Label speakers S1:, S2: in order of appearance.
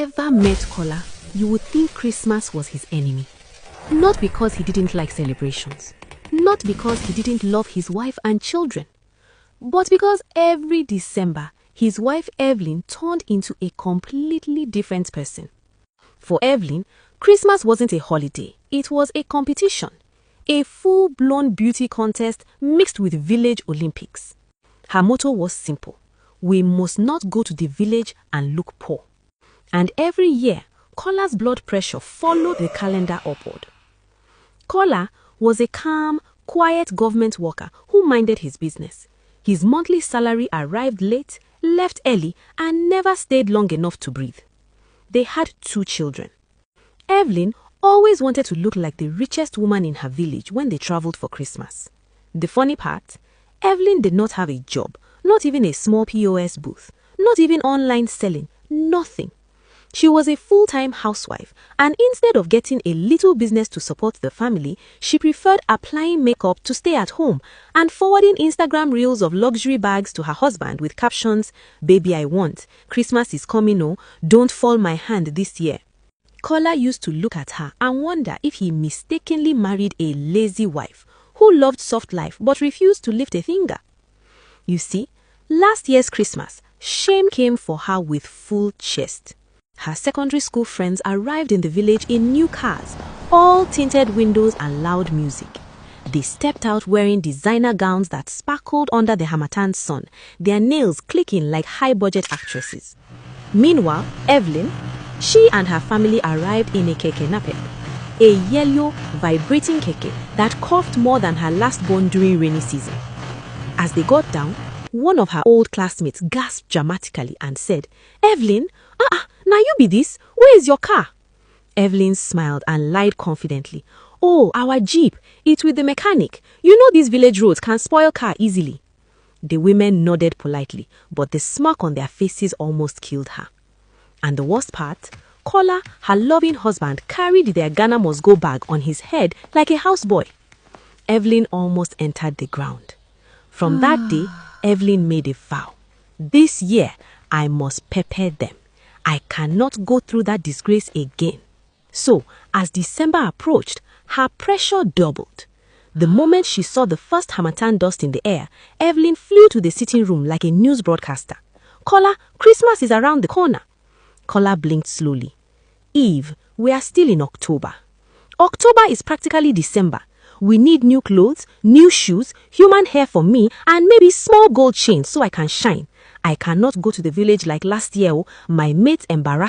S1: ever met Kola, you would think Christmas was his enemy. Not because he didn't like celebrations, not because he didn't love his wife and children, but because every December, his wife Evelyn turned into a completely different person. For Evelyn, Christmas wasn't a holiday, it was a competition. A full-blown beauty contest mixed with village Olympics. Her motto was simple: we must not go to the village and look poor. And every year, Kola's blood pressure followed the calendar upward. Kola was a calm, quiet government worker who minded his business. His monthly salary arrived late, left early, and never stayed long enough to breathe. They had 2 children. Evelyn always wanted to look like the richest woman in her village when they traveled for Christmas. The funny part, Evelyn did not have a job, not even a small POS booth, not even online selling, nothing. She was a full-time housewife, and instead of getting a little business to support the family, she preferred applying makeup to stay at home and forwarding Instagram reels of luxury bags to her husband with captions, "Baby, I want. Christmas is coming, oh, don't fall my hand this year." Kola used to look at her and wonder if he mistakenly married a lazy wife who loved soft life but refused to lift a finger. You see, last year's Christmas, shame came for her with full chest. Her secondary school friends arrived in the village in new cars, all tinted windows and loud music. They stepped out wearing designer gowns that sparkled under the Hamatan sun, their nails clicking like high-budget actresses. Meanwhile, Evelyn, she and her family arrived in a keke napep, a yellow, vibrating keke that coughed more than her last born during rainy season. As they got down, one of her old classmates gasped dramatically and said, "Evelyn, now you be this? Where is your car?" Evelyn smiled and lied confidently. "Oh, our Jeep. It's with the mechanic. You know these village roads can spoil car easily." The women nodded politely, but the smirk on their faces almost killed her. And the worst part, Kola, her loving husband, carried their Ghana must go bag on his head like a houseboy. Evelyn almost entered the ground. From that day, Evelyn made a vow. This year, I must pepper them. I cannot go through that disgrace again. So, as December approached, her pressure doubled. The moment she saw the first Hamatan dust in the air, Evelyn flew to the sitting room like a news broadcaster. "Kola, Christmas is around the corner." Kola blinked slowly. "Eve, we are still in October. October is practically December. We need new clothes, new shoes, human hair for me, and maybe small gold chains so I can shine. I cannot go to the village like last year. My mates embarrassed